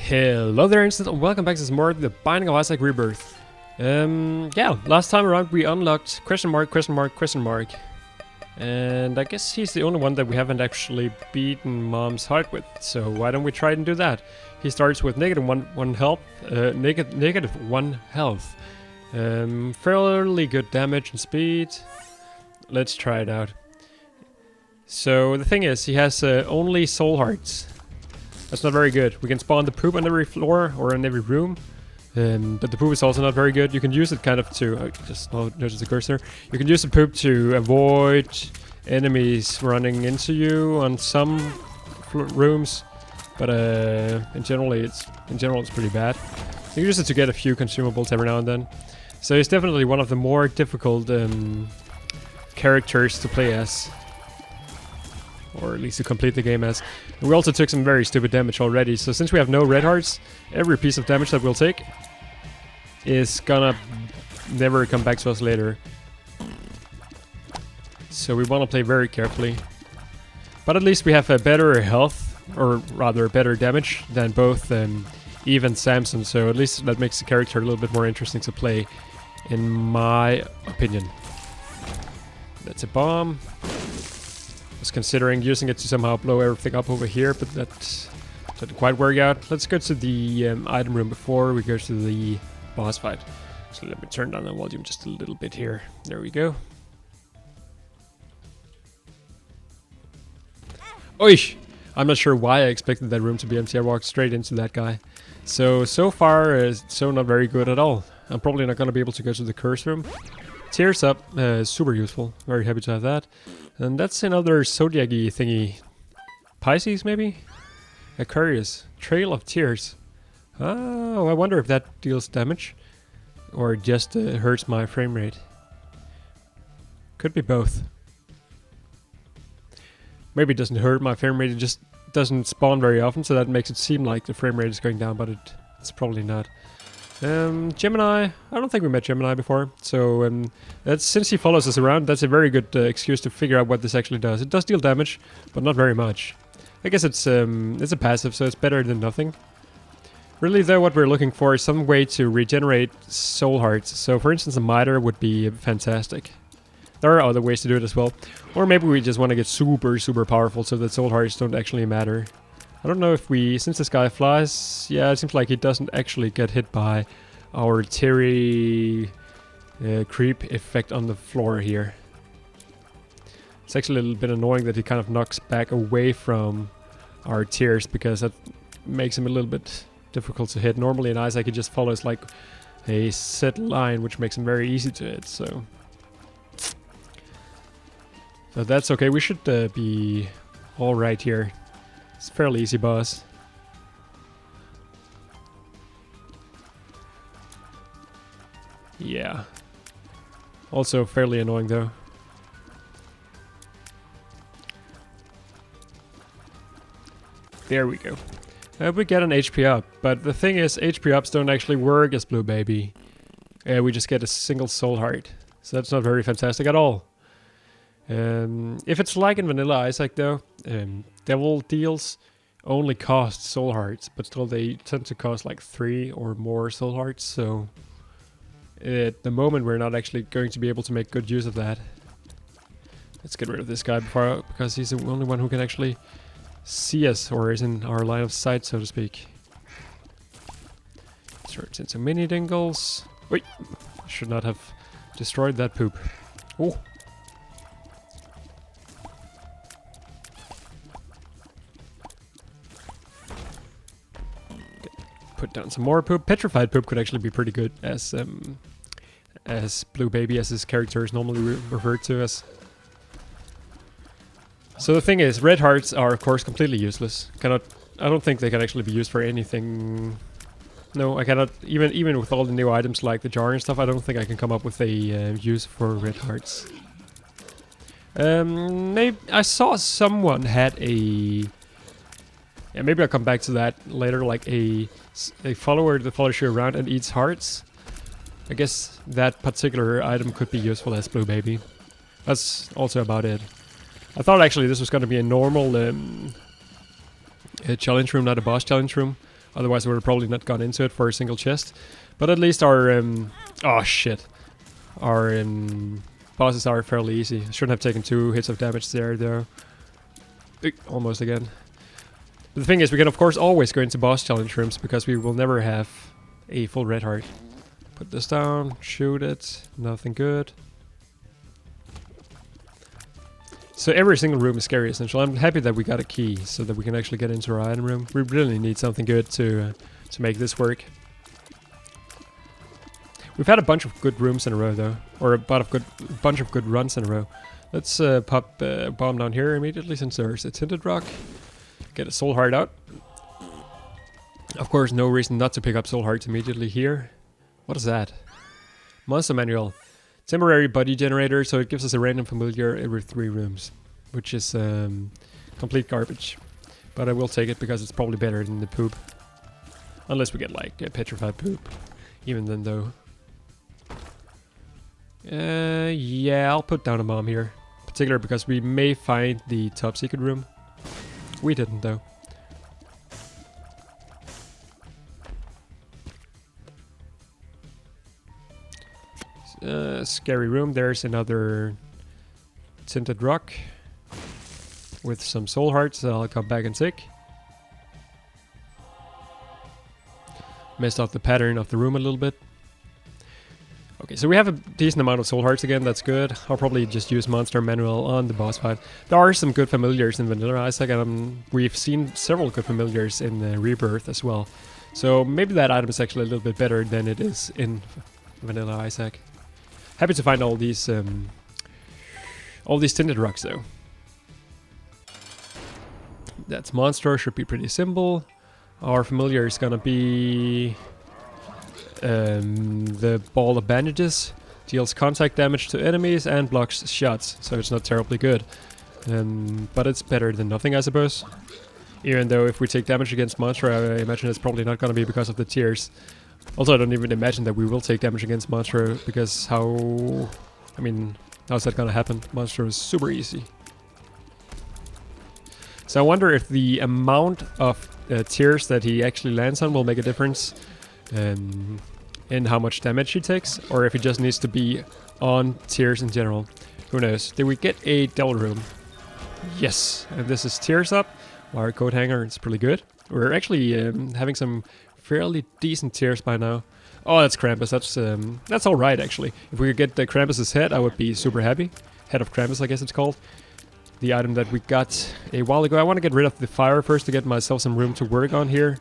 Hello there, instant, and welcome back to some more of the Binding of Isaac Rebirth. Yeah, last time around we unlocked question mark, and I guess he's the only one that we haven't actually beaten Mom's heart with. So why don't we try and do that? He starts with negative one health, fairly good damage and speed. Let's try it out. So the thing is, he has only soul hearts. That's not very good. We can spawn the poop on every floor or in every room. But the poop is also not very good. You can use it kind of to... just notice the cursor. You can use the poop to avoid enemies running into you on some rooms. But in general it's pretty bad. You can use it to get a few consumables every now and then. So he's definitely one of the more difficult characters to play as. Or at least to complete the game as. And we also took some very stupid damage already, so since we have no red hearts, every piece of damage that we'll take is gonna never come back to us later. So we want to play very carefully. But at least we have a better health, or rather better damage, than both Eve and Samson, so at least that makes the character a little bit more interesting to play, in my opinion. That's a bomb. Was considering using it to somehow blow everything up over here, but that didn't quite work out. Let's go to the item room before we go to the boss fight. So let me turn down the volume just a little bit here. There we go. Oish! I'm not sure why I expected that room to be empty. I walked straight into that guy. So far, so not very good at all. I'm probably not going to be able to go to the curse room. Tears up, super useful. Very happy to have that. And that's another zodiac-y thingy. Pisces, maybe? Aquarius. Trail of Tears. Oh, I wonder if that deals damage. Or just hurts my frame rate. Could be both. Maybe it doesn't hurt my frame rate, it just doesn't spawn very often, so that makes it seem like the frame rate is going down, but it's probably not. Gemini, I don't think we met Gemini before, so that's, since he follows us around, that's a very good excuse to figure out what this actually does. It does deal damage, but not very much. I guess it's a passive, so it's better than nothing. Really though, what we're looking for is some way to regenerate soul hearts. So for instance, a miter would be fantastic. There are other ways to do it as well. Or maybe we just want to get super powerful so that soul hearts don't actually matter. I don't know if we, since this guy flies, yeah, it seems like he doesn't actually get hit by our Terry creep effect on the floor here. It's actually a little bit annoying that he kind of knocks back away from our tears, because that makes him a little bit difficult to hit. Normally in Isaac he just follows like a set line, which makes him very easy to hit, so that's okay. We should be alright here. It's a fairly easy boss. Yeah. Also fairly annoying though. There we go. We get an HP up, but the thing is, HP ups don't actually work as Blue Baby. We just get a single soul heart. So that's not very fantastic at all. If it's like in Vanilla Isaac though, Devil Deals only cost soul hearts, but still they tend to cost like 3 or more soul hearts, so at the moment we're not actually going to be able to make good use of that. Let's get rid of this guy because he's the only one who can actually see us, or is in our line of sight, so to speak. Turns into mini dingles. Wait, should not have destroyed that poop. Oh. Put down some more poop. Petrified poop could actually be pretty good as Blue Baby, as his character is normally referred to as. So the thing is, red hearts are of course completely useless. I don't think they can actually be used for anything. No, I cannot. Even with all the new items like the jar and stuff, I don't think I can come up with a use for red hearts. Maybe I saw someone had a. Yeah, maybe I'll come back to that later, like a follower that follows you around and eats hearts. I guess that particular item could be useful as Blue Baby. That's also about it. I thought actually this was going to be a normal challenge room, not a boss challenge room. Otherwise, we would have probably not gone into it for a single chest. But at least our... oh, shit. Our bosses are fairly easy. I shouldn't have taken 2 hits of damage there, though. Almost again. But the thing is, we can of course always go into boss challenge rooms, because we will never have a full red heart. Put this down, shoot it, nothing good. So every single room is scary, essentially. I'm happy that we got a key, so that we can actually get into our item room. We really need something good to make this work. We've had a bunch of good rooms in a row, though. Or a bunch of good runs in a row. Let's pop a bomb down here immediately, since there's a tinted rock. Get a soul heart out. Of course, no reason not to pick up soul hearts immediately here. What is that? Monster manual. Temporary body generator, so it gives us a random familiar every 3 rooms. Which is complete garbage. But I will take it because it's probably better than the poop. Unless we get like a petrified poop. Even then though. Yeah, I'll put down a bomb here. Particularly because we may find the top secret room. We didn't though. Scary room. There's another tinted rock with some soul hearts that I'll come back and take. Messed up the pattern of the room a little bit. Okay, so we have a decent amount of soul hearts again, that's good. I'll probably just use Monster Manual on the boss fight. There are some good familiars in Vanilla Isaac, and we've seen several good familiars in Rebirth as well. So maybe that item is actually a little bit better than it is in Vanilla Isaac. Happy to find all these tinted rocks though. That's monster, should be pretty simple. Our familiar is gonna be the ball of bandages. Deals contact damage to enemies and blocks shots, so it's not terribly good. But it's better than nothing, I suppose. Even though if we take damage against monster, I imagine it's probably not gonna be because of the tears. Also, I don't even imagine that we will take damage against monster, because how's that gonna happen? Monster is super easy. So I wonder if the amount of tears that he actually lands on will make a difference in how much damage he takes, or if he just needs to be on tears in general. Who knows? Did we get a devil room? Yes, and this is tears up. Wire coat hanger, it's pretty good. We're actually having some fairly decent tears by now. Oh, that's Krampus. That's all right actually. If we could get the Krampus's head, I would be super happy. Head of Krampus, I guess it's called. The item that we got a while ago. I want to get rid of the fire first to get myself some room to work on here.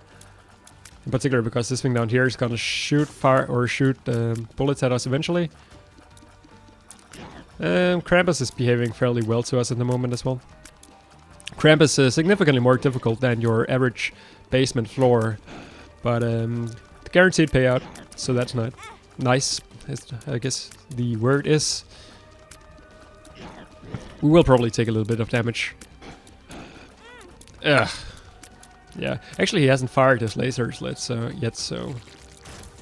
In particular because this thing down here is gonna shoot fire or shoot bullets at us eventually. Krampus is behaving fairly well to us at the moment as well. Krampus is significantly more difficult than your average basement floor, but guaranteed payout, so that's nice. I guess the word is. We will probably take a little bit of damage. Ugh. Yeah, actually he hasn't fired his lasers yet, so...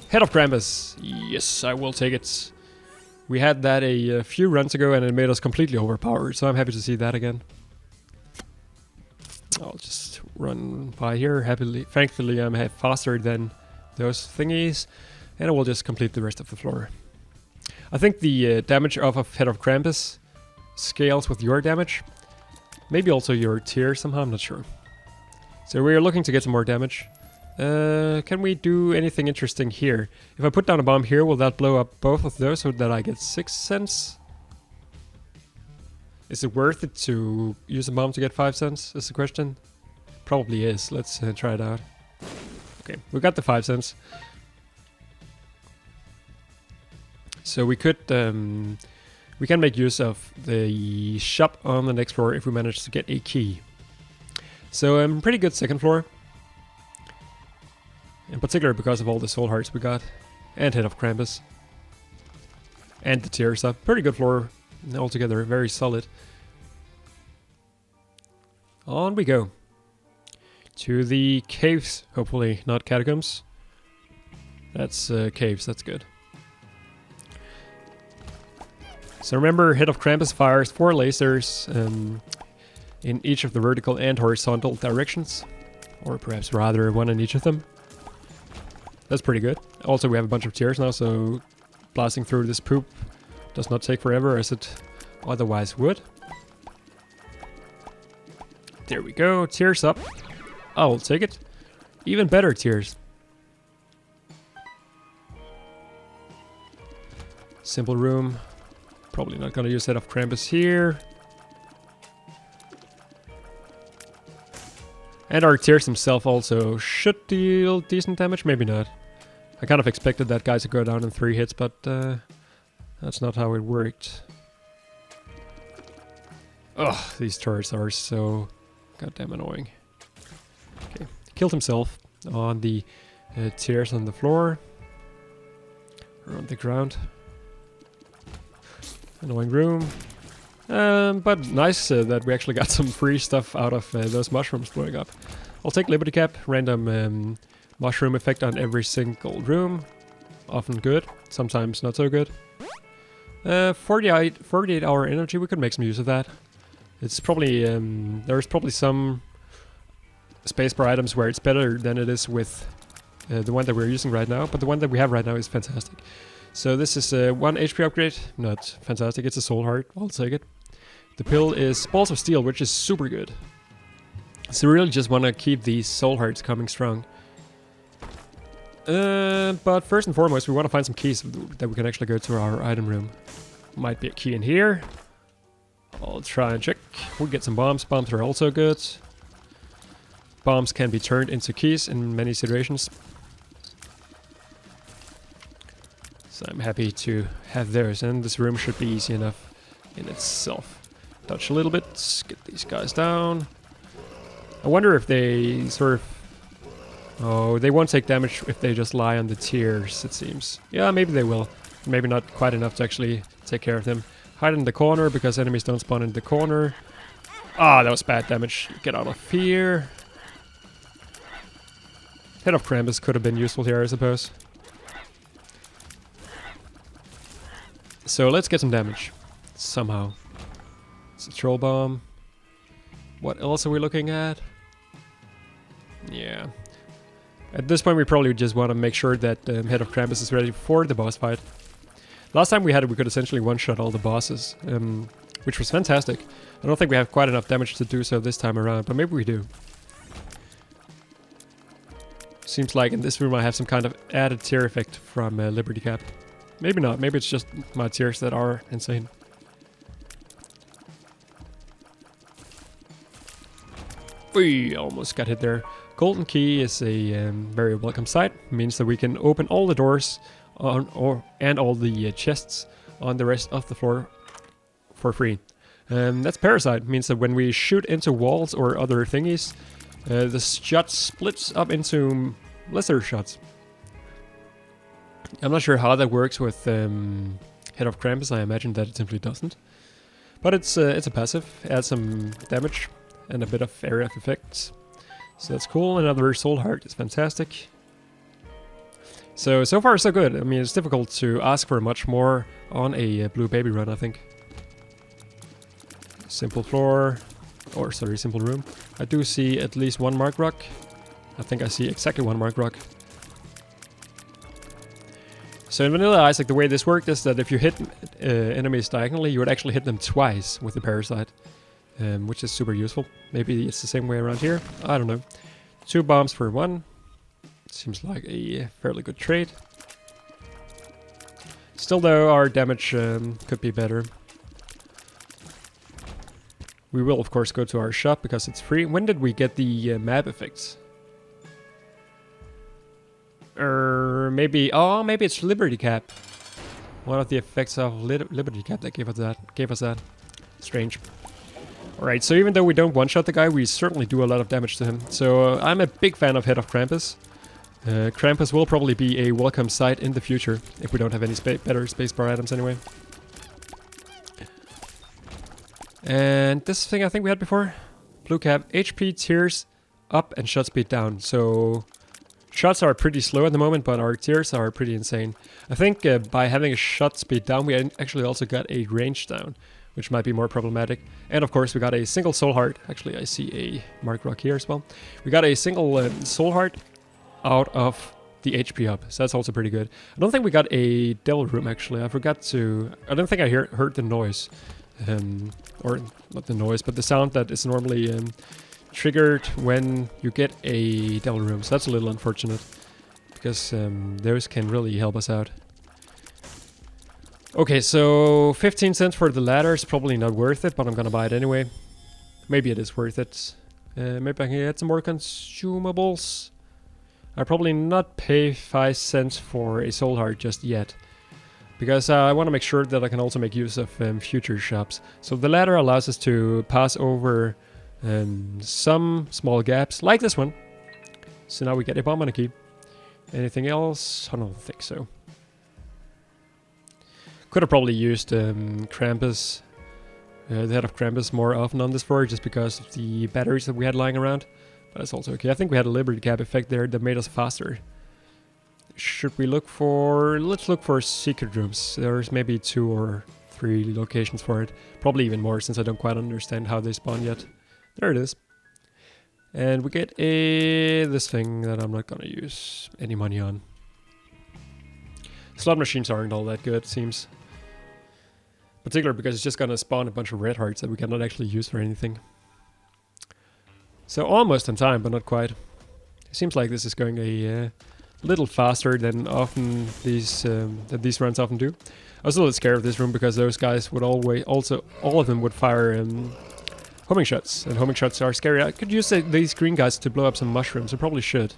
Head of Krampus. Yes, I will take it. We had that a few runs ago and it made us completely overpowered, so I'm happy to see that again. I'll just run by here happily. Thankfully I'm faster than those thingies, and I will just complete the rest of the floor. I think the damage off of Head of Krampus scales with your damage. Maybe also your tier somehow, I'm not sure. So we're looking to get some more damage. Can we do anything interesting here? If I put down a bomb here, will that blow up both of those so that I get 6 cents? Is it worth it to use a bomb to get 5 cents, is the question? Probably is. Let's try it out. Okay, we got the 5 cents. So we could... we can make use of the shop on the next floor if we manage to get a key. So pretty good second floor. In particular because of all the soul hearts we got. And Head of Krampus. And the tears up. Pretty good floor altogether. Very solid. On we go. To the caves. Hopefully not catacombs. That's caves. That's good. So remember, Head of Krampus fires 4 lasers in each of the vertical and horizontal directions. Or perhaps rather one in each of them. That's pretty good. Also, we have a bunch of tears now, so blasting through this poop does not take forever as it otherwise would. There we go. Tears up. I'll take it. Even better tears. Simple room. Probably not gonna use Head of Krampus here. And our tears himself also should deal decent damage, maybe not. I kind of expected that guy to go down in 3 hits, but that's not how it worked. Ugh, these turrets are so goddamn annoying. Okay, killed himself on the tears on the floor. Or on the ground. Annoying room. But nice that we actually got some free stuff out of those mushrooms blowing up. I'll take Liberty Cap, random mushroom effect on every single room. Often good, sometimes not so good. 48 hour energy, we could make some use of that. It's probably, there's probably some spacebar items where it's better than it is with the one that we're using right now, but the one that we have right now is fantastic. So this is 1 HP upgrade, not fantastic, it's a soul heart, I'll take it. The pill is Balls of Steel, which is super good. So we really just want to keep these soul hearts coming strong. But first and foremost, we want to find some keys that we can actually go to our item room. Might be a key in here. I'll try and check. We'll get some bombs. Bombs are also good. Bombs can be turned into keys in many situations. So I'm happy to have those, and this room should be easy enough in itself. Touch a little bit, get these guys down. I wonder if they sort of... Oh, they won't take damage if they just lie on the tiers, it seems. Yeah, maybe they will. Maybe not quite enough to actually take care of them. Hide in the corner because enemies don't spawn in the corner. Ah, that was bad damage. Get out of here. Head of Krampus could have been useful here, I suppose. So let's get some damage. Somehow. It's a troll bomb. What else are we looking at? Yeah. At this point we probably just want to make sure that Head of Krampus is ready for the boss fight. Last time we had it, we could essentially one-shot all the bosses, which was fantastic. I don't think we have quite enough damage to do so this time around, but maybe we do. Seems like in this room I have some kind of added tear effect from Liberty Cap. Maybe not, maybe it's just my tears that are insane. We almost got hit there. Golden Key is a very welcome sight. Means that we can open all the doors and all the chests on the rest of the floor for free. That's Parasite. Means that when we shoot into walls or other thingies, the shot splits up into lesser shots. I'm not sure how that works with Head of Krampus. I imagine that it simply doesn't. But it's a passive. Adds some damage and a bit of area of effects. So that's cool. Another soul heart is fantastic. So far so good. I mean, it's difficult to ask for much more on a blue baby run, I think. Simple floor. Or sorry, simple room. I do see at least one mark rock. I think I see exactly one mark rock. So in Vanilla Isaac, the way this worked is that if you hit enemies diagonally, you would actually hit them twice with the Parasite. Which is super useful. Maybe it's the same way around here. I don't know. 2 bombs for 1. Seems like a fairly good trade. Still though, our damage could be better. We will of course go to our shop because it's free. When did we get the map effects? Maybe... Oh, maybe it's Liberty Cap. One of the effects of Liberty Cap that gave us that. Strange. Alright, so even though we don't one-shot the guy, we certainly do a lot of damage to him. So I'm a big fan of Head of Krampus. Krampus will probably be a welcome sight in the future, if we don't have any better spacebar items anyway. And this thing I think we had before. Blue Cap, HP tears up and shot speed down. So shots are pretty slow at the moment, but our tears are pretty insane. I think by having a shot speed down, we actually also got a range down, which might be more problematic. And of course we got a single soul heart. Actually I see a mark rock here as well. We got a single soul heart out of the HP up, so that's also pretty good. I don't think we got a devil room actually. I forgot to. I don't think I heard the noise, or not the noise, but the sound that is normally triggered when you get a devil room. So that's a little unfortunate because those can really help us out. Okay, so 15 cents for the ladder is probably not worth it, but I'm gonna buy it anyway. Maybe it is worth it. Maybe I can get some more consumables. I'll probably not pay 5 cents for a soul heart just yet, because I want to make sure that I can also make use of future shops. So the ladder allows us to pass over some small gaps, like this one. So now we get a bomb and a key. Anything else? I don't think so. Could have probably used Krampus, the head of Krampus, more often on this floor, just because of the batteries that we had lying around. But that's also okay. I think we had a Liberty Cap effect there that made us faster. Should we look for... Let's look for secret rooms. There's maybe 2 or 3 locations for it. Probably even more, since I don't quite understand how they spawn yet. There it is. And we get this thing that I'm not gonna use any money on. Slot machines aren't all that good, it seems. Particularly because it's just gonna spawn a bunch of red hearts that we cannot actually use for anything. So almost on time, but not quite. It seems like this is going a little faster than often these runs often do. I was a little scared of this room because those guys would always all of them would fire homing shots, and homing shots are scary. I could use these green guys to blow up some mushrooms. I probably should.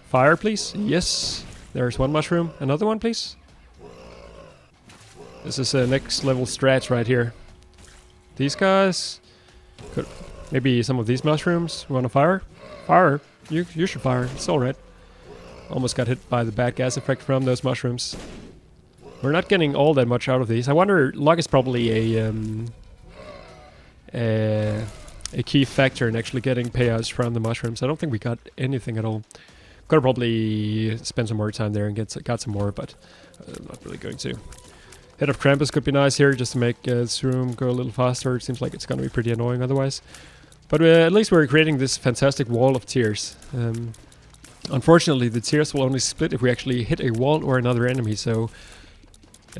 Fire, please. Yes. There's one mushroom. Another one, please. This is a next level strat right here. These guys. Could maybe some of these mushrooms. You want to fire? Fire. You should fire. It's alright. Almost got hit by the bad gas effect from those mushrooms. We're not getting all that much out of these. I wonder, luck is probably a key factor in actually getting payouts from the mushrooms. I don't think we got anything at all. Could have probably spent some more time there and got some more, but I'm not really going to. Head of Krampus could be nice here, just to make this room go a little faster. It seems like it's going to be pretty annoying otherwise. But at least we're creating this fantastic wall of tears. Unfortunately, the tears will only split if we actually hit a wall or another enemy, so...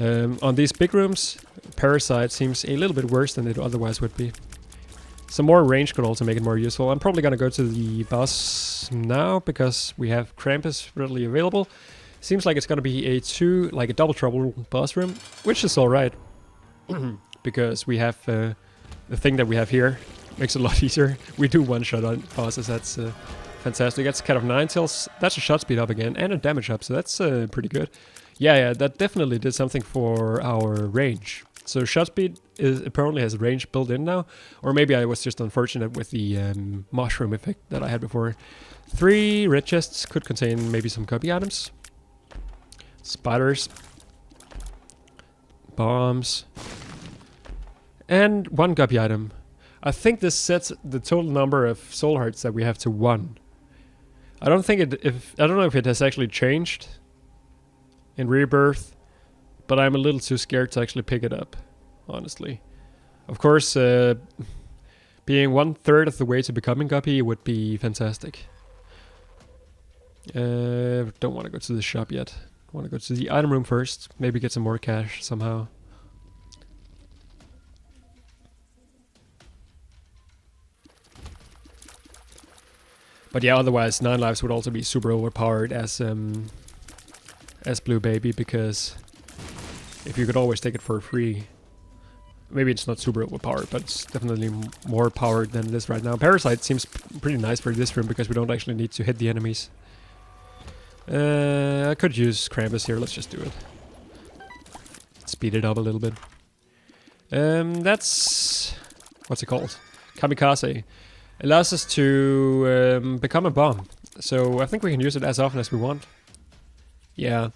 on these big rooms, Parasite seems a little bit worse than it otherwise would be. Some more range could also make it more useful. I'm probably gonna go to the boss now, because we have Krampus readily available. Seems like it's gonna be a double trouble boss room, which is alright. Because we have the thing that we have here. Makes it a lot easier. We do one-shot on bosses, that's fantastic. That's Cat of 9 Tails. That's a shot speed up again, and a damage up, so that's pretty good. Yeah, that definitely did something for our range. So shot speed apparently has range built in now, or maybe I was just unfortunate with the mushroom effect that I had before. 3 red chests could contain maybe some copy items. Spiders. Bombs. And 1 copy item. I think this sets the total number of soul hearts that we have to 1. I don't know if it has actually changed in Rebirth, but I'm a little too scared to actually pick it up, honestly. Of course, being 1/3 of the way to becoming Guppy would be fantastic. Don't want to go to the shop yet. Want to go to the item room first, maybe get some more cash somehow. But yeah, otherwise 9 lives would also be super overpowered as Blue Baby, because if you could always take it for free, maybe it's not super overpowered, but it's definitely more powered than it is right now. Parasite seems pretty nice for this room because we don't actually need to hit the enemies. I could use Krampus here, let's just do it. Speed it up a little bit. That's... what's it called? Kamikaze. Allows us to become a bomb. So I think we can use it as often as we want. Yeah.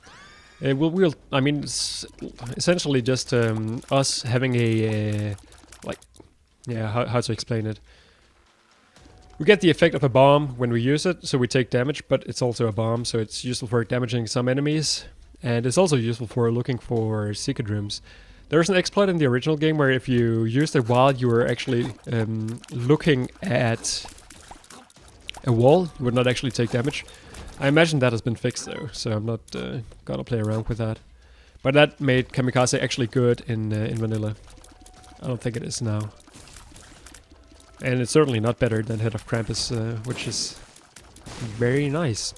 I mean, it's essentially just us having a... how to explain it? We get the effect of a bomb when we use it, so we take damage, but it's also a bomb, so it's useful for damaging some enemies. And it's also useful for looking for secret rooms. There's an exploit in the original game where if you used it while you were actually looking at a wall, you would not actually take damage. I imagine that has been fixed though, so I'm not gonna play around with that. But that made Kamikaze actually good in vanilla. I don't think it is now. And it's certainly not better than Head of Krampus, which is very nice.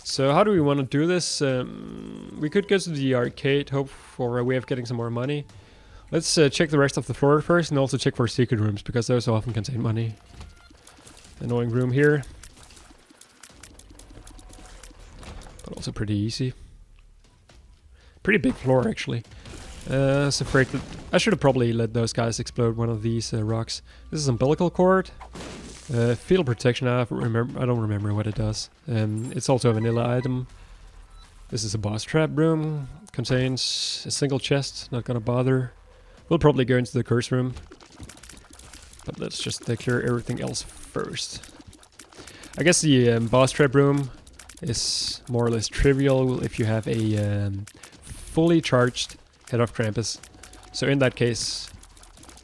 So how do we want to do this? We could go to the arcade, hope for a way of getting some more money. Let's check the rest of the floor first, and also check for secret rooms, because those often contain money. Annoying room here. But also pretty easy. Pretty big floor, actually. I was afraid that I should have probably let those guys explode one of these rocks. This is umbilical cord. Field protection, I don't remember what it does. It's also a vanilla item. This is a boss trap room. Contains a single chest, not gonna bother. We'll probably go into the curse room. But let's just clear everything else first. I guess the boss trap room is more or less trivial if you have a fully charged Head of Krampus. So in that case,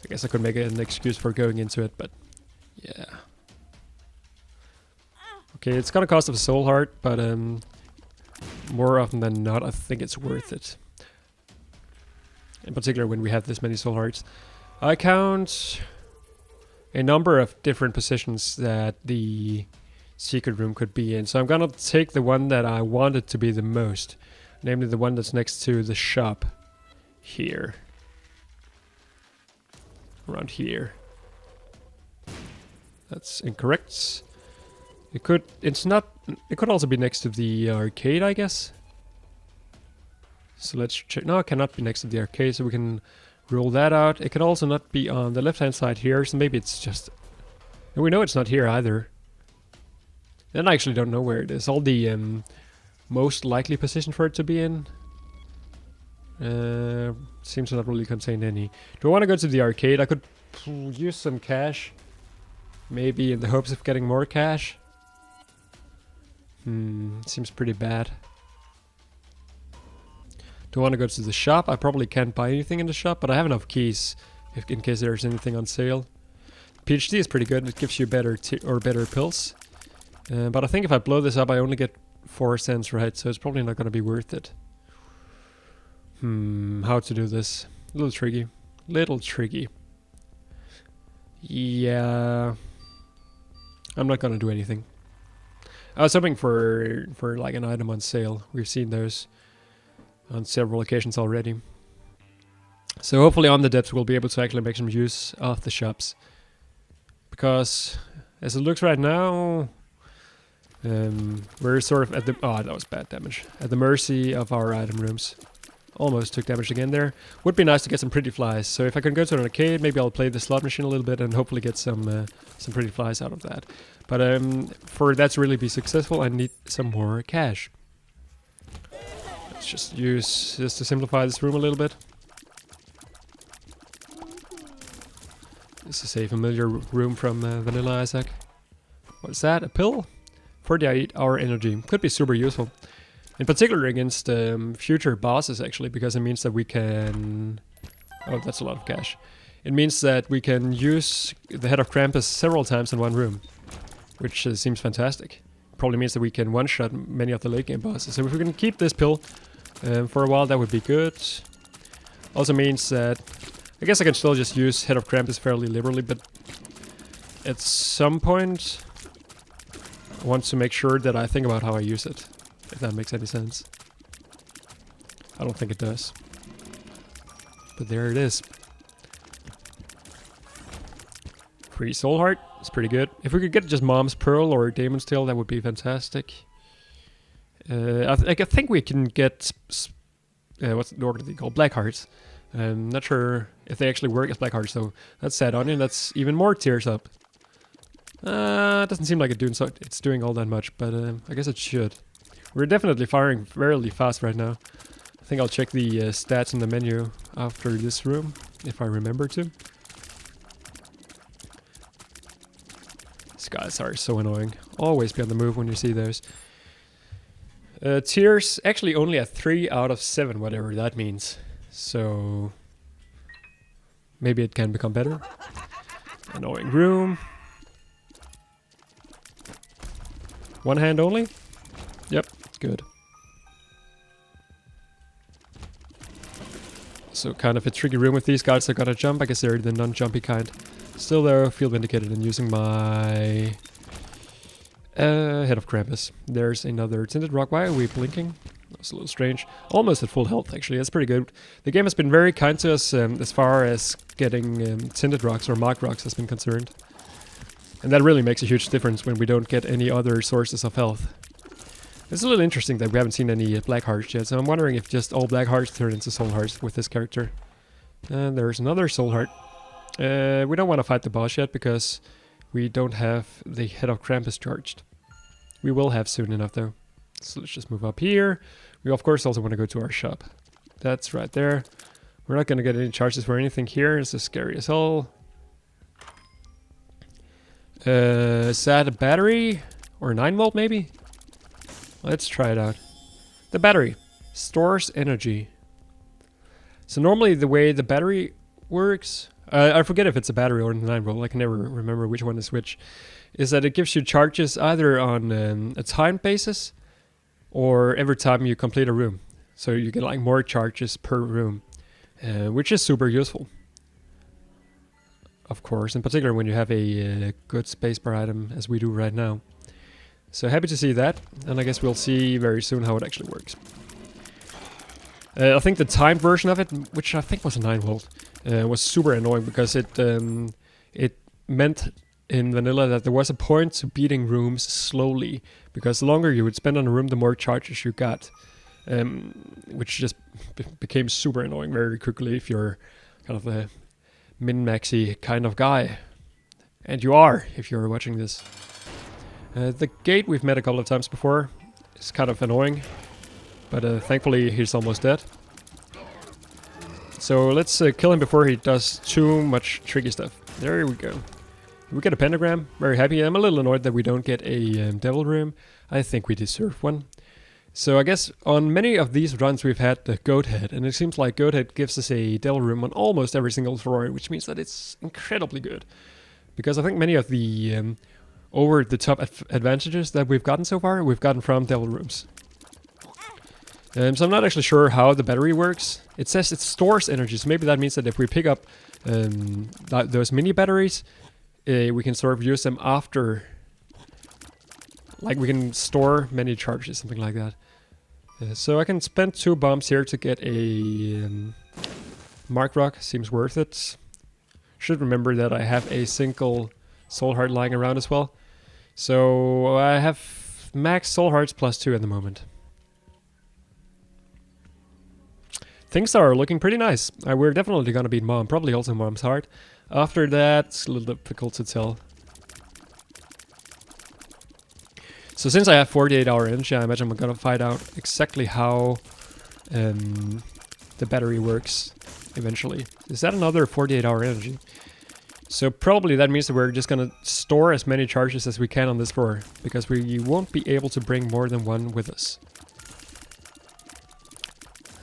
I guess I could make an excuse for going into it, but yeah. Okay, it's got a cost of a soul heart, but more often than not, I think it's worth it. In particular when we have this many soul hearts. I count a number of different positions that the secret room could be in. So I'm gonna take the one that I wanted to be the most. Namely the one that's next to the shop. Here. Around here. That's incorrect. It could also be next to the arcade, I guess. So let's check. No, it cannot be next to the arcade, so we can rule that out. It could also not be on the left-hand side here, so maybe it's just... And we know it's not here either. Then I actually don't know where it is. All the most likely position for it to be in seems to not really contain any. Do I want to go to the arcade? I could use some cash. Maybe in the hopes of getting more cash. Seems pretty bad. Do I want to go to the shop? I probably can't buy anything in the shop, but I have enough keys in case there's anything on sale. PhD is pretty good. It gives you better pills. But I think if I blow this up, I only get 4 cents, right? So it's probably not going to be worth it. How to do this? A little tricky. Little tricky. Yeah. I'm not going to do anything. I was hoping for like an item on sale. We've seen those on several occasions already. So hopefully on the depths we'll be able to actually make some use of the shops. Because as it looks right now, we're sort of at the... Oh, that was bad damage. At the mercy of our item rooms. Almost took damage again there. Would be nice to get some pretty flies. So if I can go to an arcade, maybe I'll play the slot machine a little bit and hopefully get some pretty flies out of that. But for that to really be successful, I need some more cash. Let's just use this to simplify this room a little bit. This is a familiar room from Vanilla Isaac. What is that? A pill? 48-hour energy. Could be super useful. In particular against future bosses, actually, because it means that we can... Oh, that's a lot of cash. It means that we can use the Head of Krampus several times in one room, which seems fantastic. Probably means that we can one-shot many of the late game bosses. So if we can keep this pill for a while, that would be good. Also means that... I guess I can still just use Head of Krampus fairly liberally, but at some point I want to make sure that I think about how I use it. If that makes any sense. I don't think it does. But there it is. Free soul heart. It's pretty good. If we could get just Mom's Pearl or Damon's Tail, that would be fantastic. I think we can get... what are they called? Black hearts. Not sure if they actually work as black hearts, so that's sad onion. That's even more tears up. It doesn't seem like it's doing all that much, but I guess it should. We're definitely firing fairly fast right now. I think I'll check the stats in the menu after this room, if I remember to. These guys are so annoying. Always be on the move when you see those. Tears actually only at 3 out of 7, whatever that means. So maybe it can become better. Annoying room. One hand only? Yep, good. So kind of a tricky room with these guys that gotta jump. I guess they're the non-jumpy kind. Still though, feel vindicated in using my Head of Krampus. There's another tinted rock. Why are we blinking? That's a little strange. Almost at full health, actually. That's pretty good. The game has been very kind to us as far as getting tinted rocks or marked rocks has been concerned. And that really makes a huge difference when we don't get any other sources of health. It's a little interesting that we haven't seen any black hearts yet, so I'm wondering if just all black hearts turn into soul hearts with this character. And there's another soul heart. We don't want to fight the boss yet because we don't have the Head of Krampus charged. We will have soon enough though. So let's just move up here. We of course also want to go to our shop. That's right there. We're not going to get any charges for anything here. This is scary as hell. Is that a battery? Or 9 volt maybe? Let's try it out. The battery stores energy. So normally the way the battery works, I forget if it's a battery or a 9 volt, I can never remember which one is which, is that it gives you charges either on a time basis or every time you complete a room. So you get like more charges per room, which is super useful. Of course, in particular when you have a good spacebar item as we do right now. So happy to see that, and I guess we'll see very soon how it actually works. I think the timed version of it, which I think was a 9 volt, was super annoying because it meant in vanilla that there was a point to beating rooms slowly, because the longer you would spend on a room, the more charges you got, which just became super annoying very quickly if you're kind of a min-maxy kind of guy. And you are, if you're watching this. The gate we've met a couple of times before. It's kind of annoying, but thankfully he's almost dead. So let's kill him before he does too much tricky stuff. There we go. We get a pentagram. Very happy. I'm a little annoyed that we don't get a devil room. I think we deserve one. So I guess on many of these runs we've had the goat head, and it seems like goat head gives us a devil room on almost every single floor, which means that it's incredibly good. Because I think many of the over-the-top advantages that we've gotten so far, we've gotten from devil rooms. So I'm not actually sure how the battery works. It says it stores energy, so maybe that means that if we pick up those mini batteries, we can sort of use them after. Like we can store many charges, something like that. So I can spend 2 bombs here to get a mark rock, seems worth it. Should remember that I have a single soul heart lying around as well. So I have max soul hearts plus 2 at the moment. Things are looking pretty nice. We're definitely gonna beat Mom, probably also Mom's heart. After that, it's a little difficult to tell. So since I have 48-hour energy, I imagine I'm gonna find out exactly how the battery works eventually. Is that another 48-hour energy? So probably that means that we're just gonna store as many charges as we can on this floor, because we won't be able to bring more than one with us.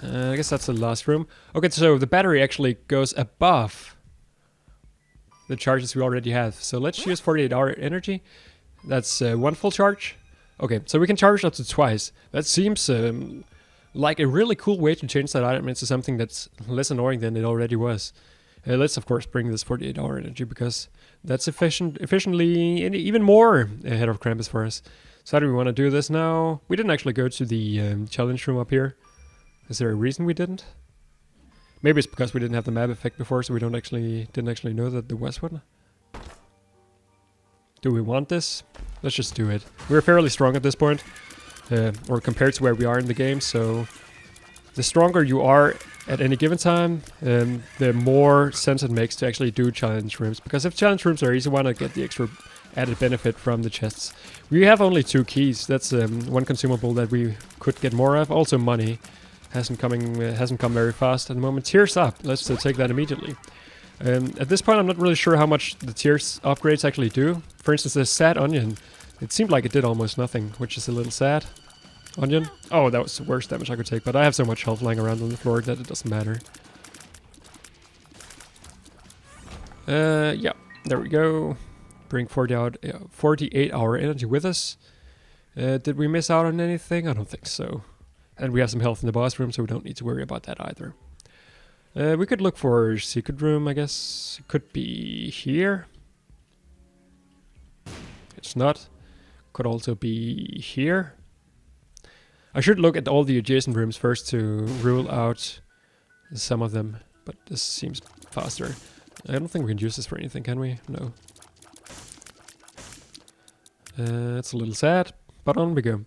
I guess that's the last room. Okay, so the battery actually goes above the charges we already have. So let's use 48-hour energy. That's 1 full charge. Okay, so we can charge up to twice. That seems like a really cool way to change that item into something that's less annoying than it already was. Let's of course bring this 48-hour energy because that's efficiently and even more ahead of Krampus for us. So how do we want to do this now? We didn't actually go to the challenge room up here. Is there a reason we didn't? Maybe it's because we didn't have the map effect before, so we didn't actually know that there was one. Do we want this? Let's just do it. We're fairly strong at this point, or compared to where we are in the game, so the stronger you are at any given time, the more sense it makes to actually do challenge rooms. Because if challenge rooms are easy, why not get the extra added benefit from the chests? We have only 2 keys. That's one consumable that we could get more of. Also money hasn't come very fast at the moment. Tears up. Let's take that immediately. At this point, I'm not really sure how much the tears upgrades actually do. For instance, the sad onion. It seemed like it did almost nothing, which is a little sad. Onion. Oh, that was the worst damage I could take, but I have so much health lying around on the floor that it doesn't matter. Yeah, there we go. Bring 48-hour energy with us. Did we miss out on anything? I don't think so. And we have some health in the boss room, so we don't need to worry about that either. We could look for secret room, I guess. It could be here. It's not. Could also be here. I should look at all the adjacent rooms first to rule out some of them, but this seems faster. I don't think we can use this for anything, can we? No. It's a little sad, but on we go.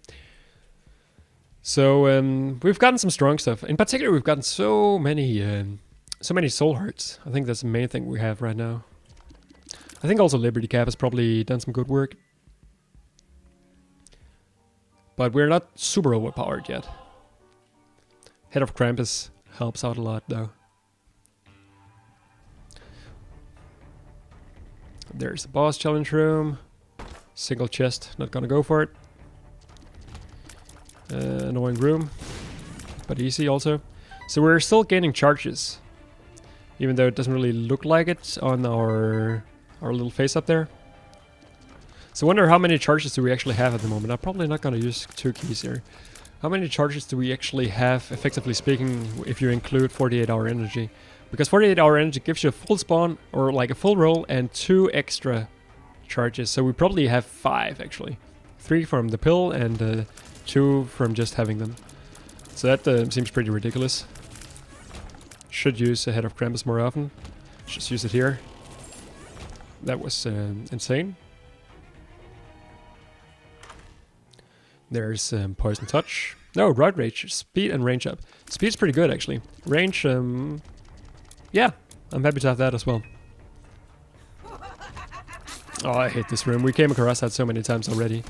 So we've gotten some strong stuff. In particular, we've gotten so many soul hearts. I think that's the main thing we have right now. I think also Liberty Cap has probably done some good work. But we're not super overpowered yet. Head of Krampus helps out a lot though. There's the boss challenge room. Single chest, not gonna go for it. Annoying room, but easy also. So we're still gaining charges, even though it doesn't really look like it on our little face up there. So I wonder how many charges do we actually have at the moment. I'm probably not gonna use 2 keys here. How many charges do we actually have, effectively speaking, if you include 48-hour energy? Because 48-hour energy gives you a full spawn, or like a full roll, and 2 extra charges. So we probably have 5 actually. 3 from the pill and 2 from just having them. So that seems pretty ridiculous. Should use a Head of Krampus more often. Just use it here. That was insane. There's Poison Touch. No, Rod Rage. Speed and range up. Speed's pretty good actually. Range, yeah, I'm happy to have that as well. Oh, I hate this room. We came across that so many times already.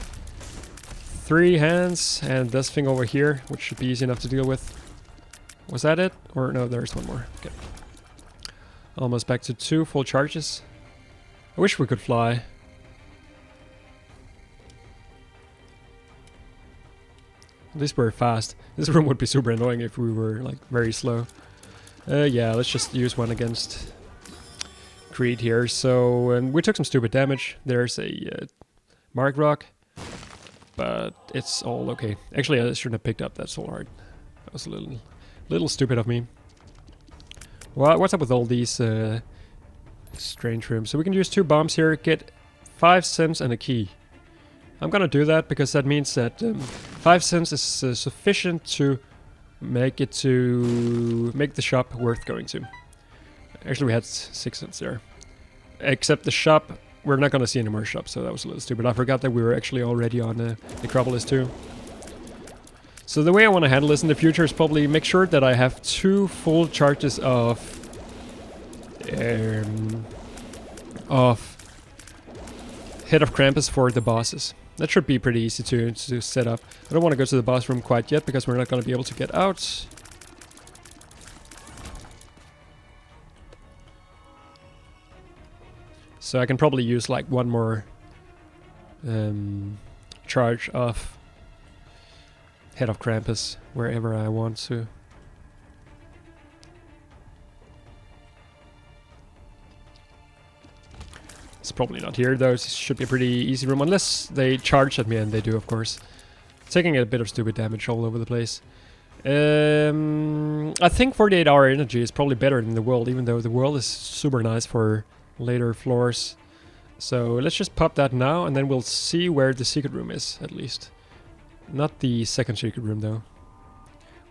3 hands and this thing over here, which should be easy enough to deal with. Was that it? Or no, there's one more. Okay. Almost back to 2 full charges. I wish we could fly. At least we're fast. This room would be super annoying if we were like very slow. Yeah, let's just use one against Creed here. So we took some stupid damage. There's a Mark Rock, but it's all okay. Actually, I shouldn't have picked up that soul heart. That was a little stupid of me. Well, what's up with all these strange rooms? So we can use 2 bombs here, get 5 cents and a key. I'm gonna do that because that means that 5 cents is sufficient to make the shop worth going to. Actually, we had 6 cents there. Except the shop, we're not gonna see any more shops, so that was a little stupid. I forgot that we were actually already on the Necropolis too. So the way I want to handle this in the future is probably make sure that I have 2 full charges of Head of Krampus for the bosses. That should be pretty easy to set up. I don't want to go to the boss room quite yet because we're not going to be able to get out. So I can probably use like 1 more charge of Head of Krampus wherever I want to. It's probably not here though. This should be a pretty easy room unless they charge at me, and they do, of course. Taking a bit of stupid damage all over the place. I think 48-hour energy is probably better than the world, even though the world is super nice for later floors. So let's just pop that now, and then we'll see where the secret room is, at least. Not the second secret room though,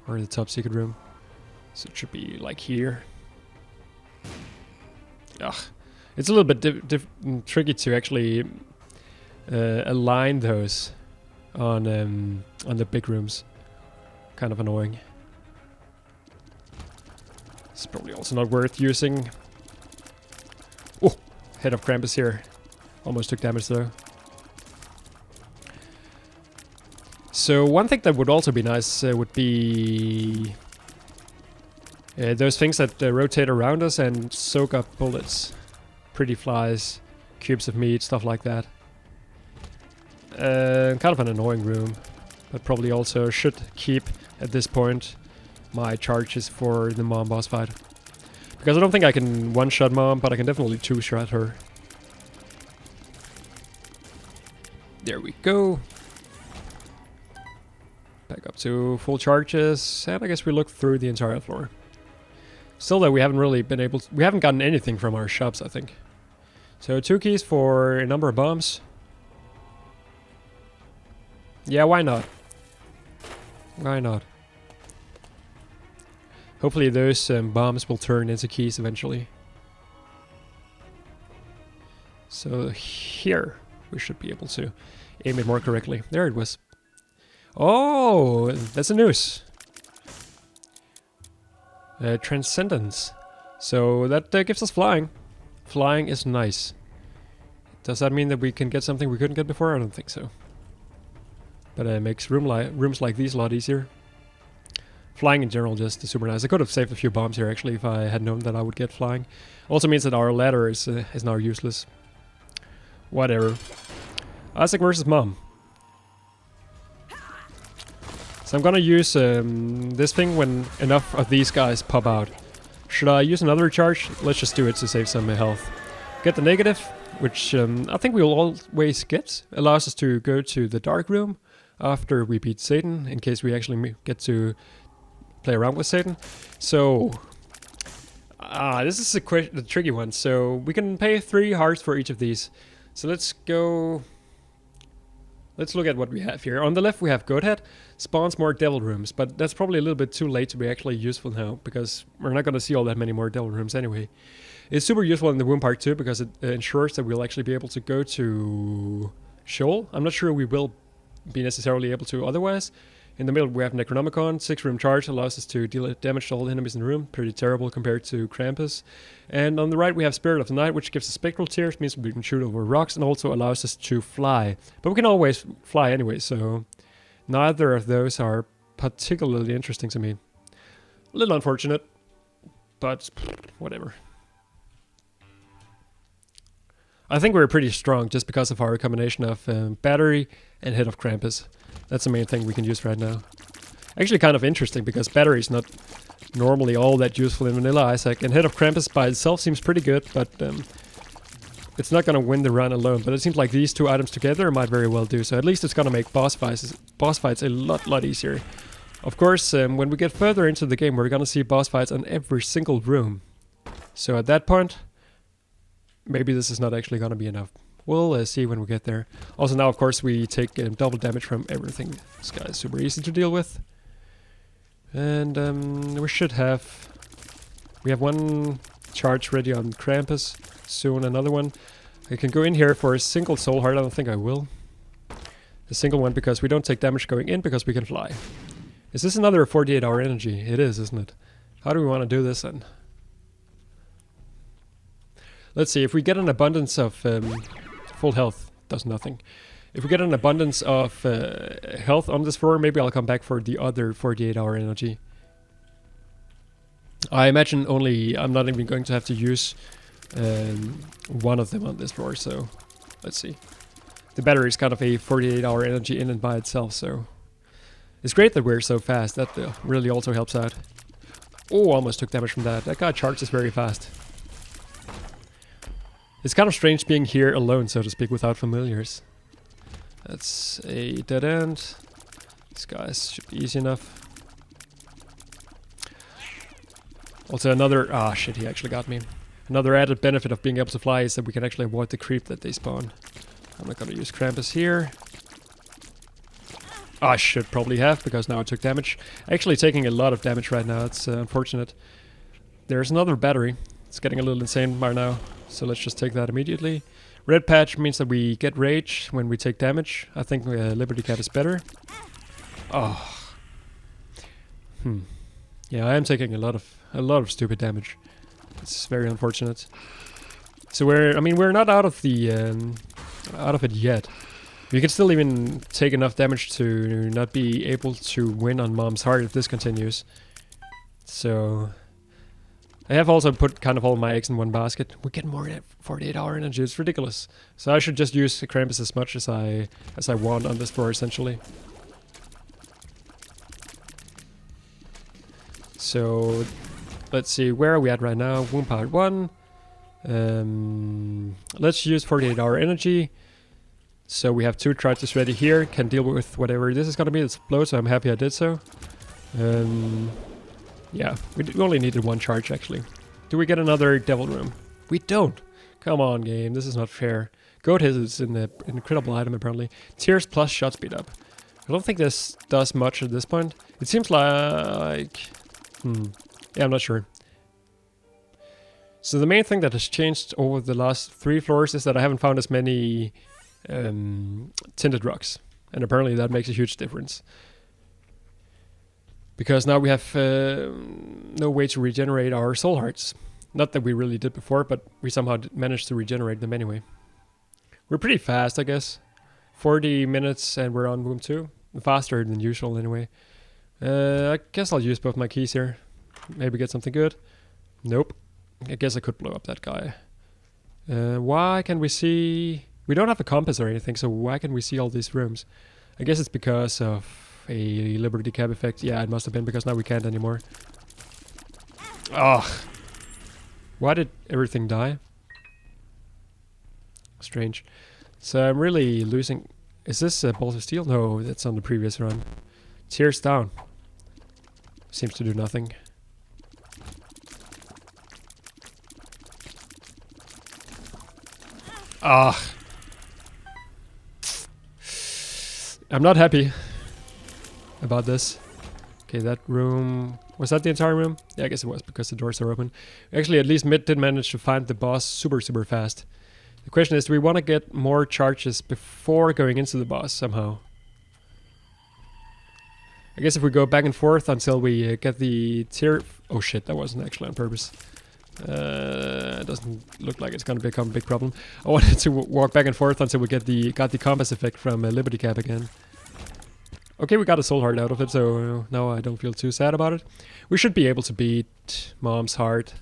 or the top secret room. So it should be like here. Ugh. It's a little bit tricky to actually align those on the big rooms. Kind of annoying. It's probably also not worth using. Oh, Head of Krampus here. Almost took damage though. So one thing that would also be nice would be those things that rotate around us and soak up bullets. Pretty flies, cubes of meat, stuff like that. Kind of an annoying room, but probably also should keep, at this point, my charges for the mom boss fight. Because I don't think I can one-shot mom, but I can definitely two-shot her. There we go. to full charges, and I guess we look through the entire floor. Still though, we haven't really been able to, we haven't gotten anything from our shops, I think. So 2 keys for a number of bombs. Yeah, why not? Why not? Hopefully those bombs will turn into keys eventually. So here, we should be able to aim it more correctly. There it was. Oh, that's a noose. Transcendence. So that gives us flying. Flying is nice. Does that mean that we can get something we couldn't get before? I don't think so. But it makes rooms like these a lot easier. Flying in general just is super nice. I could have saved a few bombs here actually if I had known that I would get flying. Also means that our ladder is now useless. Whatever. Isaac versus Mom. So I'm gonna use this thing when enough of these guys pop out. Should I use another charge? Let's just do it to save some health. Get the negative, which I think we will always get. Allows us to go to the dark room after we beat Satan, in case we actually get to play around with Satan. So, this is the tricky one. So we can pay 3 hearts for each of these. So let's go. Let's look at what we have here. On the left we have Goathead, spawns more devil rooms, but that's probably a little bit too late to be actually useful now, because we're not going to see all that many more devil rooms anyway. It's super useful in the womb part too, because it ensures that we'll actually be able to go to Sheol. I'm not sure we will be necessarily able to otherwise. In the middle we have Necronomicon, 6-room charge, allows us to deal damage to all the enemies in the room, pretty terrible compared to Krampus. And on the right we have Spirit of the Night, which gives us spectral tears, means we can shoot over rocks, and also allows us to fly. But we can always fly anyway, so neither of those are particularly interesting to me. A little unfortunate, but whatever. I think we're pretty strong just because of our combination of battery and Head of Krampus. That's the main thing we can use right now. Actually kind of interesting, because battery is not normally all that useful in Vanilla Isaac, and Head of Krampus by itself seems pretty good, but it's not going to win the run alone. But it seems like these 2 items together might very well do, so at least it's going to make boss fights a lot easier. Of course, when we get further into the game, we're going to see boss fights on every single room. So at that point, maybe this is not actually going to be enough. We'll see when we get there. Also now, of course, we take double damage from everything. This guy is super easy to deal with. And we should have... We have 1 charge ready on Krampus. Soon another one. I can go in here for a single soul heart. I don't think I will. A single one, because we don't take damage going in, because we can fly. Is this another 48-hour energy? It is, isn't it? How do we want to do this then? Let's see, if we get an abundance of... full health does nothing. If we get an abundance of health on this floor, maybe I'll come back for the other 48-hour energy. I imagine I'm not even going to have to use one of them on this floor, so let's see. The battery is kind of a 48-hour energy in and by itself, so it's great that we're so fast. That really also helps out. Oh, almost took damage from that. That guy charges very fast. It's kind of strange being here alone, so to speak, without familiars. That's a dead end. These guys should be easy enough. Also another... Ah, shit, he actually got me. Another added benefit of being able to fly is that we can actually avoid the creep that they spawn. I'm not going to use Krampus here. I should probably have, because now I took damage. Actually taking a lot of damage right now. It's unfortunate. There's another battery. It's getting a little insane by now. So let's just take that immediately. Red patch means that we get rage when we take damage. I think Liberty Cat is better. Oh. Yeah, I am taking a lot of stupid damage. It's very unfortunate. So we're not out of the out of it yet. We can still even take enough damage to not be able to win on Mom's heart if this continues. So I have also put kind of all my eggs in one basket. We get more 48-hour energy. It's ridiculous. So I should just use Krampus as much as I want on this floor, essentially. So let's see, where are we at right now? Womb part 1. Let's use 48-hour energy So we have 2 charges ready here, can deal with whatever this is gonna be. It's blow, so I'm happy I did so. Yeah, we only needed 1 charge actually. Do we get another devil room? We don't! Come on game, this is not fair. Goat Hiss is an incredible item apparently. Tears plus shot speed up. I don't think this does much at this point. It seems like... Yeah, I'm not sure. So the main thing that has changed over the last 3 floors is that I haven't found as many tinted rocks. And apparently that makes a huge difference. Because now we have no way to regenerate our soul hearts. Not that we really did before, but we somehow managed to regenerate them anyway. We're pretty fast, I guess. 40 minutes and we're on room 2. Faster than usual anyway. I guess I'll use both my keys here. Maybe get something good. Nope. I guess I could blow up that guy. Why can we see... We don't have a compass or anything, so why can we see all these rooms? I guess it's because of a Liberty Cap effect. Yeah, it must have been because now we can't anymore. Ugh. Why did everything die? Strange. So I'm really losing... Is this Balls of Steel? No, that's on the previous run. Tears down. Seems to do nothing. Ah. I'm not happy about this. Okay, that room... Was that the entire room? Yeah, I guess it was because the doors are open. Actually, at least Mid did manage to find the boss super fast. The question is, do we want to get more charges before going into the boss somehow? I guess if we go back and forth until we get the tier... Oh shit, that wasn't actually on purpose. It doesn't look like it's going to become a big problem. I wanted to walk back and forth until we got the compass effect from Liberty Cap again. Okay, we got a soul heart out of it, so now I don't feel too sad about it. We should be able to beat Mom's heart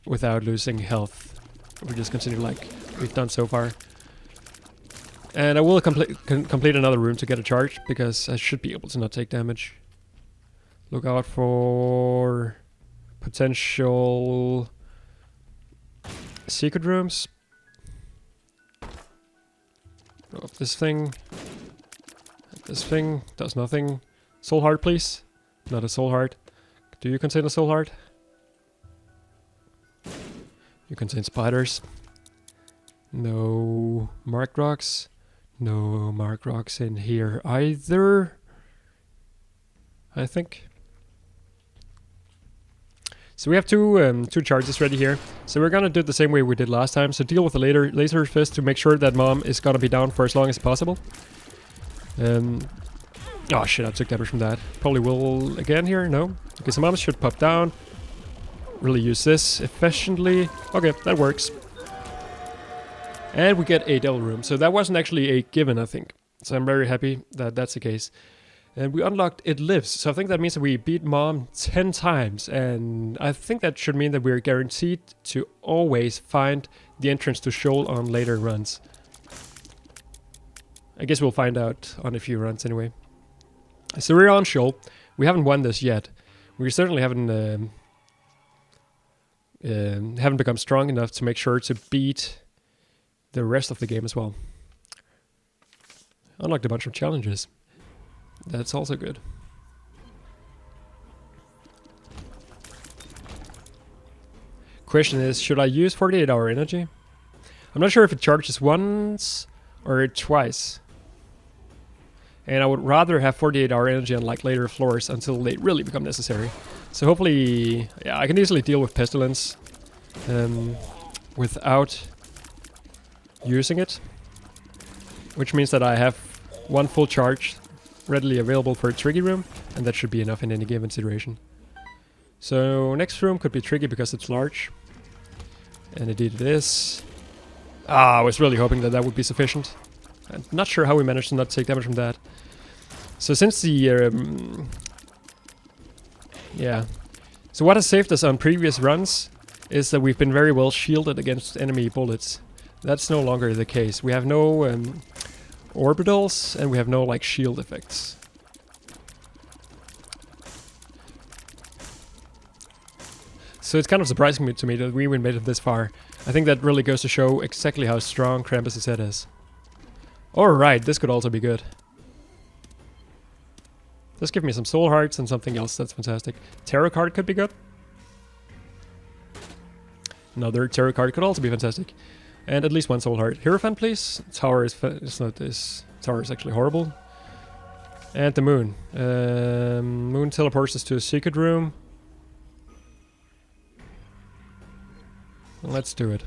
without losing health. We just continue like we've done so far. And I will complete another room to get a charge, because I should be able to not take damage. Look out for potential secret rooms. Blow up this thing. This thing does nothing. Soul heart, please. Not a soul heart. Do you contain a soul heart? You contain spiders. No marked rocks. No marked rocks in here either, I think. So we have two charges ready here. So we're gonna do it the same way we did last time. So deal with the laser fist to make sure that Mom is gonna be down for as long as possible. Oh shit, I took damage from that. Probably will again here, no? Okay, so Mom should pop down. Really use this efficiently. Okay, that works. And we get a devil room. So that wasn't actually a given, I think. So I'm very happy that that's the case. And we unlocked It Lives. So I think that means that we beat Mom 10 times. And I think that should mean that we're guaranteed to always find the entrance to Shoal on later runs. I guess we'll find out on a few runs anyway. So we're on Shoal. We haven't won this yet. We certainly haven't become strong enough to make sure to beat the rest of the game as well. Unlocked a bunch of challenges. That's also good. Question is, should I use 48-hour energy? I'm not sure if it charges once or twice. And I would rather have 48-hour energy on like later floors until they really become necessary. So hopefully, yeah, I can easily deal with Pestilence without using it. Which means that I have one full charge readily available for a tricky room, and that should be enough in any given situation. So next room could be tricky because it's large. And indeed it is. I was really hoping that that would be sufficient. I'm not sure how we managed to not take damage from that. So since the... yeah. So what has saved us on previous runs is that we've been very well shielded against enemy bullets. That's no longer the case. We have no orbitals and we have no like shield effects. So it's kind of surprising to me that we even made it this far. I think that really goes to show exactly how strong Krampus' head is. Alright, this could also be good. Just give me some soul hearts and something else. That's fantastic. Tarot card could be good. Another tarot card could also be fantastic. And at least one soul heart. Hierophant, please. Tower is not this. Tower is actually horrible. And the moon. Moon teleports us to a secret room. Let's do it.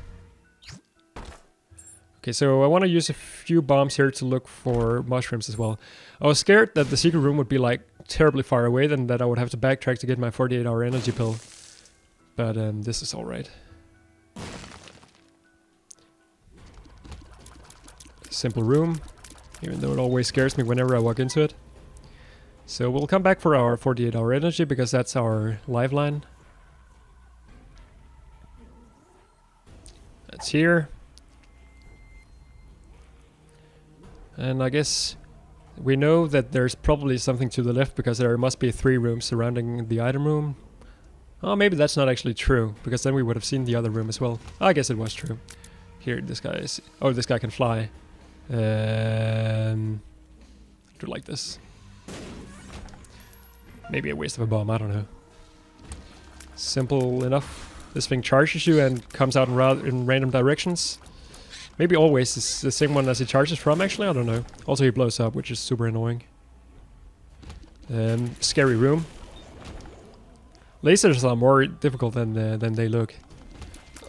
Okay, so I want to use a few bombs here to look for mushrooms as well. I was scared that the secret room would be like terribly far away, then that I would have to backtrack to get my 48-hour energy pill. But this is alright. Simple room, even though it always scares me whenever I walk into it. So we'll come back for our 48-hour energy because that's our lifeline. That's here. And I guess we know that there's probably something to the left because there must be 3 rooms surrounding the item room. Oh, maybe that's not actually true, because then we would have seen the other room as well. I guess it was true. Here, this guy is... Oh, this guy can fly. Do like this. Maybe a waste of a bomb, I don't know. Simple enough. This thing charges you and comes out in random directions. Maybe always is the same one as it charges from, actually, I don't know. Also he blows up, which is super annoying. Scary room. Lasers are more difficult than they look.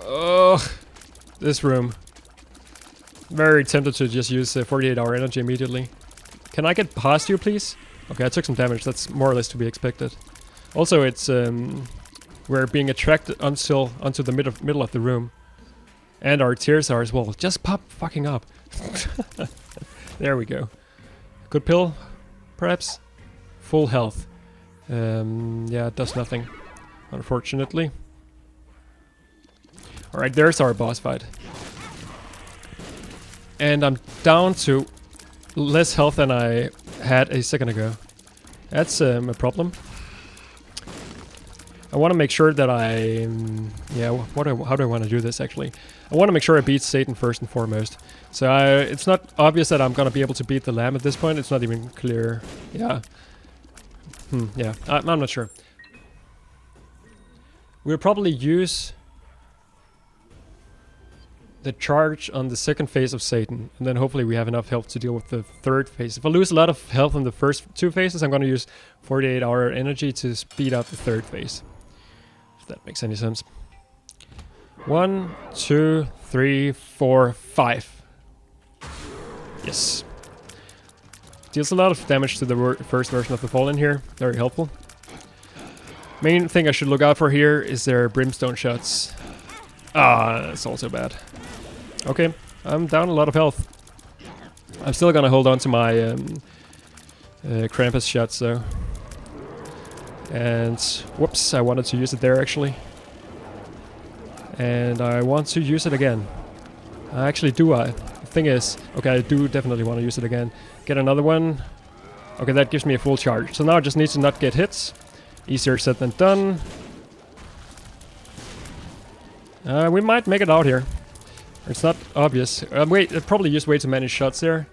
Ugh, this room. Very tempted to just use 48-hour energy immediately. Can I get past you, please? Okay, I took some damage, that's more or less to be expected. Also, it's we're being attracted onto the middle of the room. And our tears are as well. Just pop fucking up. There we go. Good pill, perhaps? Full health. Yeah, it does nothing, unfortunately. Alright, there's our boss fight. And I'm down to less health than I had a second ago. That's a problem. I want to make sure that I... yeah, how do I want to do this, actually? I want to make sure I beat Satan first and foremost. So it's not obvious that I'm going to be able to beat the lamb at this point. It's not even clear. Yeah. Yeah, I'm not sure. We'll probably use the charge on the second phase of Satan, and then hopefully we have enough health to deal with the third phase. If I lose a lot of health in the first 2 phases, I'm going to use 48-hour energy to speed up the third phase. If that makes any sense. 1, 2, 3, 4, 5. Yes. Deals a lot of damage to the first version of the Fallen here. Very helpful. Main thing I should look out for here is their brimstone shots. Ah, that's also bad. Okay, I'm down a lot of health. I'm still gonna hold on to my Krampus shots though. And whoops, I wanted to use it there actually. And I want to use it again. Actually, do I? The thing is, okay, I do definitely want to use it again. Get another one. Okay, that gives me a full charge. So now I just need to not get hits. Easier said than done. We might make it out here. It's not obvious. Wait, I probably used way too many shots there.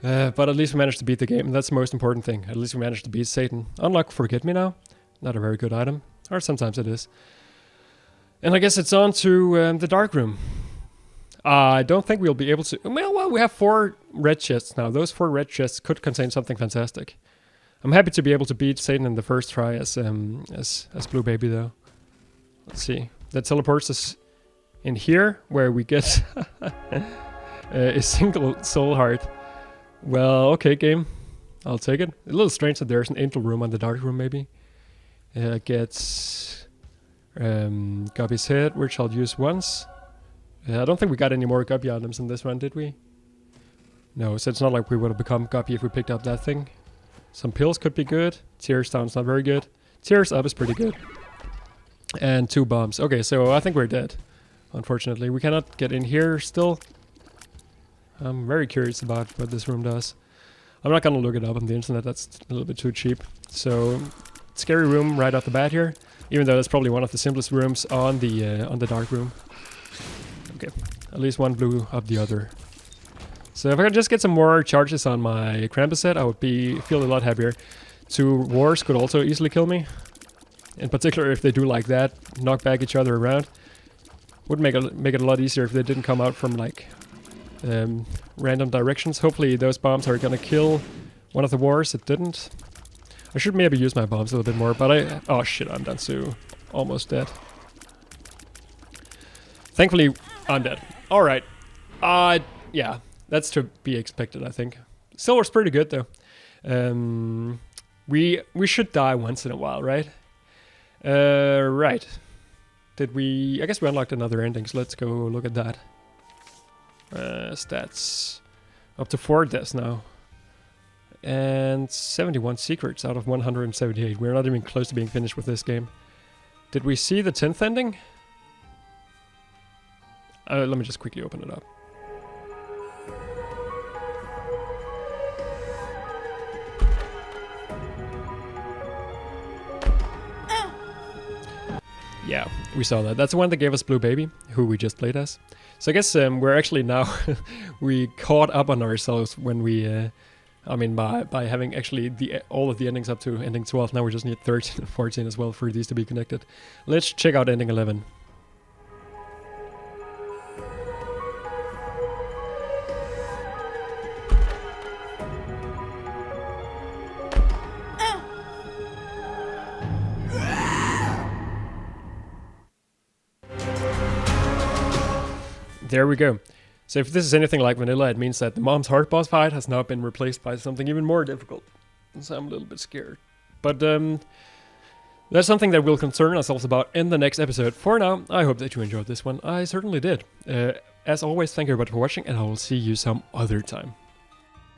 But at least we managed to beat the game. That's the most important thing. At least we managed to beat Satan. Unlock Forget Me Now. Not a very good item. Or sometimes it is. And I guess it's on to the dark room. I don't think we'll be able to... Well, we have 4 red chests now. Those 4 red chests could contain something fantastic. I'm happy to be able to beat Satan in the first try as Blue Baby, though. Let's see. That teleports us in here, where we get a single soul heart. Well, okay, game. I'll take it. A little strange that there's an angel room on the dark room, maybe. Gets Guppy's head, which I'll use once. I don't think we got any more Guppy items in this run, did we? No, so it's not like we would have become Guppy if we picked up that thing. Some pills could be good. Tears down's not very good. Tears up is pretty good. And 2 bombs. Okay, so I think we're dead. Unfortunately, we cannot get in here still. I'm very curious about what this room does. I'm not gonna look it up on the internet, that's a little bit too cheap. So, scary room right off the bat here. Even though that's probably one of the simplest rooms on the dark room. Okay, at least one blew up the other. So if I could just get some more charges on my Krampus set, I would feel a lot happier. 2 wars could also easily kill me. In particular, if they do like that, knock back each other around. Would make it a lot easier if they didn't come out from like random directions. Hopefully those bombs are gonna kill one of the wars. It didn't. I should maybe use my bombs a little bit more, but oh shit, I'm done too. Almost dead. Thankfully, I'm dead. Alright. Yeah, that's to be expected, I think. Silver's pretty good though. We should die once in a while, right? Right. Did we... I guess we unlocked another ending, so let's go look at that. Stats. Up to 4 deaths now. And 71 secrets out of 178. We're not even close to being finished with this game. Did we see the 10th ending? Let me just quickly open it up. Yeah, we saw that. That's the one that gave us Blue Baby, who we just played as. So I guess we're actually now... we caught up on ourselves when we... I mean, by having actually all of the endings up to ending 12. Now we just need 13 and 14 as well for these to be connected. Let's check out ending 11. There we go. So if this is anything like vanilla, it means that the Mom's Heart boss fight has now been replaced by something even more difficult. So I'm a little bit scared. But that's something that we'll concern ourselves about in the next episode. For now, I hope that you enjoyed this one. I certainly did. As always, thank you everybody for watching, and I will see you some other time.